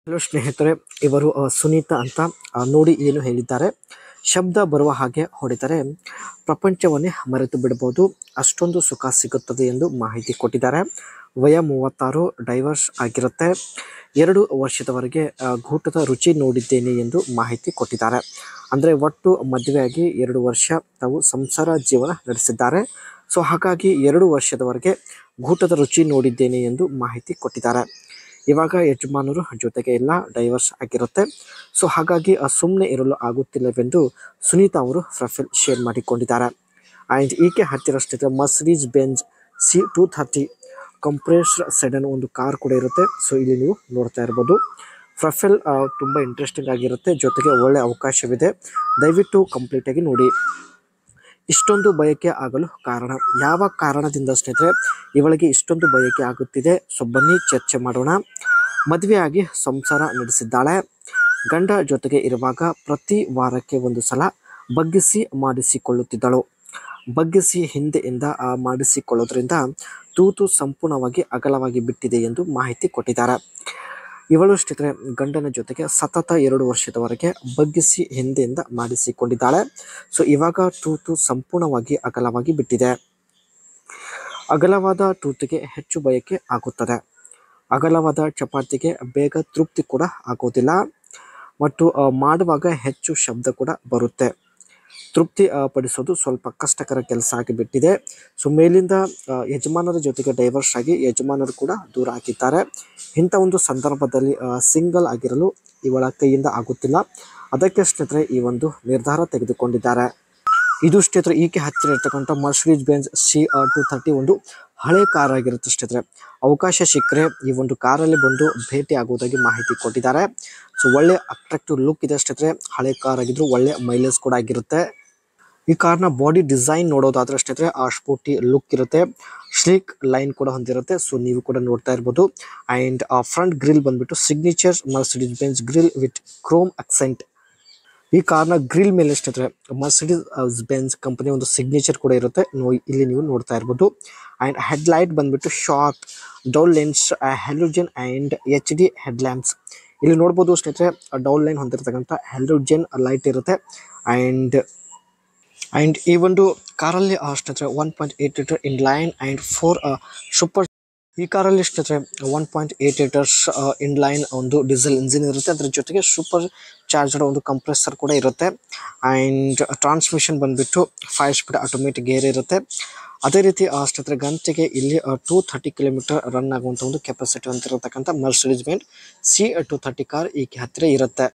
Hello ಸ್ನೇಹಿತರೆ, ಇವರು ಸುನೀತಾ ಅಂತ ನೋಡಿ ಏನು ಹೇಳಿದ್ದಾರೆ. ಶಬ್ದ ಬರುವ ಹಾಗೆ ಹೊಡೆದರೆ ಪ್ರಪಂಚವನ್ನೇ ಮರೆತು ಬಿಡಬಹುದು, ಅಷ್ಟೊಂದು ಸುಖ ಸಿಗುತ್ತದೆ ಎಂದು ಮಾಹಿತಿ ಕೊಟ್ಟಿದ್ದಾರೆ. ವಯ 36, ಡೈವರ್ಸ್ ಆಗಿರುತ್ತೆ. 2 ವರ್ಷದವರೆಗೆ ಗೂಟದ ರುಚಿ ನೋಡಿದ್ದೇನೆ ಎಂದು ಮಾಹಿತಿ ಕೊಟ್ಟಿದ್ದಾರೆ. ಅಂದರೆ ಒಟ್ಟು ಮದುವೆಯಾಗಿ 2 ವರ್ಷ ತಾವು ಸಂಸಾರ ಜೀವನ ನಡೆಸಿದ್ದಾರೆ. ಸೊ ಹಾಗಾಗಿ 2 ವರ್ಷದವರೆಗೆ ಗೂಟದ ರುಚಿ ನೋಡಿದ್ದೇನೆ ಎಂದು ಮಾಹಿತಿ ಕೊಟ್ಟಿದ್ದಾರೆ. ಇವಾಗ ಯಜಮಾನರು ಜೊತೆಗೆ ಇಲ್ಲ, ಡೈವರ್ಸ್ ಆಗಿರುತ್ತೆ. ಸೊ ಹಾಗಾಗಿ ಸುಮ್ಮನೆ ಇರಲು ಆಗುತ್ತಿಲ್ಲವೆಂದು ಸುನೀತಾ ಅವರು ಪ್ರೊಫೈಲ್ ಶೇರ್ ಮಾಡಿಕೊಂಡಿದ್ದಾರೆ. ಆ್ಯಂಡ್ ಈಕೆ ಹತ್ತಿರ ಸ್ನೇಹಿತರೆ Mercedes Benz C230 compressed sedan ಒಂದು ಕಾರ್ ಕೂಡ ಇರುತ್ತೆ. ಸೊ ಇಲ್ಲಿ ನೀವು ನೋಡ್ತಾ ಇರ್ಬೋದು. ಪ್ರೊಫೈಲ್ ತುಂಬ ಇಂಟ್ರೆಸ್ಟಿಂಗ್ ಆಗಿರುತ್ತೆ, ಜೊತೆಗೆ ಒಳ್ಳೆ ಅವಕಾಶವಿದೆ. ದಯವಿಟ್ಟು ಕಂಪ್ಲೀಟಾಗಿ ನೋಡಿ. ಇಷ್ಟೊಂದು ಬಯಕೆ ಆಗಲು ಕಾರಣ, ಯಾವ ಕಾರಣದಿಂದ ಸ್ನೇಹಿತರೆ ಇವಳಿಗೆ ಇಷ್ಟೊಂದು ಬಯಕೆ ಆಗುತ್ತಿದೆ? ಸೊ ಬನ್ನಿ ಚರ್ಚೆ ಮಾಡೋಣ. ಮದುವೆಯಾಗಿ ಸಂಸಾರ ನಡೆಸಿದ್ದಾಳೆ. ಗಂಡ ಜೊತೆಗೆ ಇರುವಾಗ ಪ್ರತಿ ವಾರಕ್ಕೆ ಒಂದು ಸಲ ಬಗ್ಗಿಸಿ ಮಾಡಿಸಿಕೊಳ್ಳುತ್ತಿದ್ದಳು. ಬಗ್ಗಿಸಿ ಹಿಂದೆಯಿಂದ ಮಾಡಿಸಿಕೊಳ್ಳೋದ್ರಿಂದ ತೂತು ಸಂಪೂರ್ಣವಾಗಿ ಅಗಲವಾಗಿ ಬಿಟ್ಟಿದೆ ಎಂದು ಮಾಹಿತಿ ಕೊಟ್ಟಿದ್ದಾರೆ. ಇವಳು ಸ್ನೇಹಿತರೆ ಗಂಡನ ಜೊತೆಗೆ ಸತತ 2 ವರ್ಷದವರೆಗೆ ಬಗ್ಗಿಸಿ ಹಿಂದೆಯಿಂದ ಮಾಡಿಸಿಕೊಂಡಿದ್ದಾಳೆ. ಸೊ ಇವಾಗ ತೂತು ಸಂಪೂರ್ಣವಾಗಿ ಅಗಲವಾಗಿ ಬಿಟ್ಟಿದೆ. ಅಗಲವಾದ ತೂತಿಗೆ ಹೆಚ್ಚು ಬಯಕೆ ಆಗುತ್ತದೆ. ಅಗಲವಾದ ಚಪಾತಿಗೆ ಬೇಗ ತೃಪ್ತಿ ಕೂಡ ಆಗೋದಿಲ್ಲ ಮತ್ತು ಮಾಡುವಾಗ ಹೆಚ್ಚು ಶಬ್ದ ಕೂಡ ಬರುತ್ತೆ. ತೃಪ್ತಿ ಪಡಿಸೋದು ಸ್ವಲ್ಪ ಕಷ್ಟಕರ ಕೆಲಸ ಆಗಿಬಿಟ್ಟಿದೆ. ಸೊ ಮೇಲಿಂದ ಯಜಮಾನರ ಜೊತೆಗೆ ಡೈವರ್ಸ್ ಆಗಿ ಯಜಮಾನರು ಕೂಡ ದೂರ ಆಗಿದ್ದಾರೆ. ಇಂಥ ಒಂದು ಸಂದರ್ಭದಲ್ಲಿ ಸಿಂಗಲ್ ಆಗಿರಲು ಇವಳ ಕೈಯಿಂದ ಆಗುತ್ತಿಲ್ಲ. ಅದಕ್ಕೆ ಸ್ನೇಹಿತರೆ ಈ ಒಂದು ನಿರ್ಧಾರ ತೆಗೆದುಕೊಂಡಿದ್ದಾರೆ. ಇದು ಸ್ನೇಹಿತರೆ ಈಕೆ ಹತ್ತಿರ ಇರ್ತಕ್ಕಂಥ ಮರ್ಸಿಡೀಸ್ ಬೆಂಜ್ C230 ಒಂದು ಹಳೆ ಕಾರ್ ಆಗಿರುತ್ತೆ ಸ್ನೇಹಿತರೆ. ಅವಕಾಶ ಸಿಕ್ಕರೆ ಈ ಒಂದು ಕಾರಲ್ಲಿ ಬಂದು ಭೇಟಿ ಆಗುವುದಾಗಿ ಮಾಹಿತಿ ಕೊಟ್ಟಿದ್ದಾರೆ. ಸೊ ಒಳ್ಳೆ ಅಟ್ರಾಕ್ಟಿವ್ ಲುಕ್ ಇದೆ ಸ್ನೇಹಿತರೆ. ಹಳೆ ಕಾರ್ ಆಗಿದ್ರು ಒಳ್ಳೆ ಮೈಲೇಜ್ ಕೂಡ ಆಗಿರುತ್ತೆ. ಈ ಕಾರ್ನ ಬಾಡಿ ಡಿಸೈನ್ ನೋಡೋದಾದ್ರೆ ಸ್ನೇಹಿತರೆ ಸ್ಪೋರ್ಟಿ ಲುಕ್ ಇರುತ್ತೆ, ಸ್ಲೀಕ್ ಲೈನ್ ಕೂಡ ಹೊಂದಿರುತ್ತೆ. ಸೊ ನೀವು ಕೂಡ ನೋಡ್ತಾ ಇರ್ಬೋದು. ಆ್ಯಂಡ್ ಫ್ರಂಟ್ ಗ್ರಿಲ್ ಬಂದ್ಬಿಟ್ಟು signature Mercedes Benz grille with chrome accent. ಈ ಕಾರ್ನ ಗ್ರಿಲ್ ಮೇಲೆ ಸ್ನೇಹಿತರೆ ಮರ್ಸಿಡೀಸ್ ಬೆಂಜ್ ಕಂಪನಿ ಒಂದು ಸಿಗ್ನೇಚರ್ ಕೂಡ ಇರುತ್ತೆ, ಇಲ್ಲಿ ನೀವು ನೋಡ್ತಾ ಇರ್ಬೋದು. ಆ್ಯಂಡ್ ಹೆಡ್ಲೈಟ್ ಬಂದ್ಬಿಟ್ಟು sharp dual lens halogen and HD headlamps. ಇಲ್ಲಿ ನೋಡ್ಬೋದು ಸ್ನೇಹಿತರೆ ಡೌಲ್ ಲೈನ್ ಹೊಂದಿರತಕ್ಕಂಥ ಹ್ಯಾಲೋಜನ್ ಲೈಟ್ ಇರುತ್ತೆ. ಆ್ಯಂಡ್ ಈ ಒಂದು ಕಾರಲ್ಲಿ ಸ್ನೇಹಿತರೆ 1.8 ಲೀಟರ್ ಇನ್ಲೈನ್ ಆ್ಯಂಡ್ 4 ಸೂಪರ್. ಈ ಕಾರಲ್ಲಿ ಸ್ನೇಹಿತರೆ 1.8 ಲೀಟರ್ಸ್ ಇನ್ಲೈನ್ ಒಂದು ಡೀಸೆಲ್ ಇಂಜಿನ್ ಇರುತ್ತೆ. ಅದರ ಜೊತೆಗೆ ಸೂಪರ್ ಚಾರ್ಜರ್ ಒಂದು ಕಂಪ್ರೆಸರ್ ಕೂಡ ಇರುತ್ತೆ. ಆ್ಯಂಡ್ ಟ್ರಾನ್ಸ್ಮಿಷನ್ ಬಂದುಬಿಟ್ಟು 5 ಸ್ಪೀಡ್ ಆಟೋಮೆಟಿಕ್ ಗೇರ್ ಇರುತ್ತೆ. ಅದೇ ರೀತಿ ಸ್ನೇಹಿತರೆ ಗಂಟೆಗೆ ಇಲ್ಲಿ 230 ಕಿಲೋಮೀಟರ್ ರನ್ ಆಗುವಂಥ ಒಂದು ಕೆಪಾಸಿಟಿ ಹೊಂದಿರತಕ್ಕಂಥ ಮರ್ಸಿಡೀಸ್ ಬೆಂಜ್ C230 ಕಾರ್ ಈಕೆ ಹತ್ತಿರ ಇರುತ್ತೆ.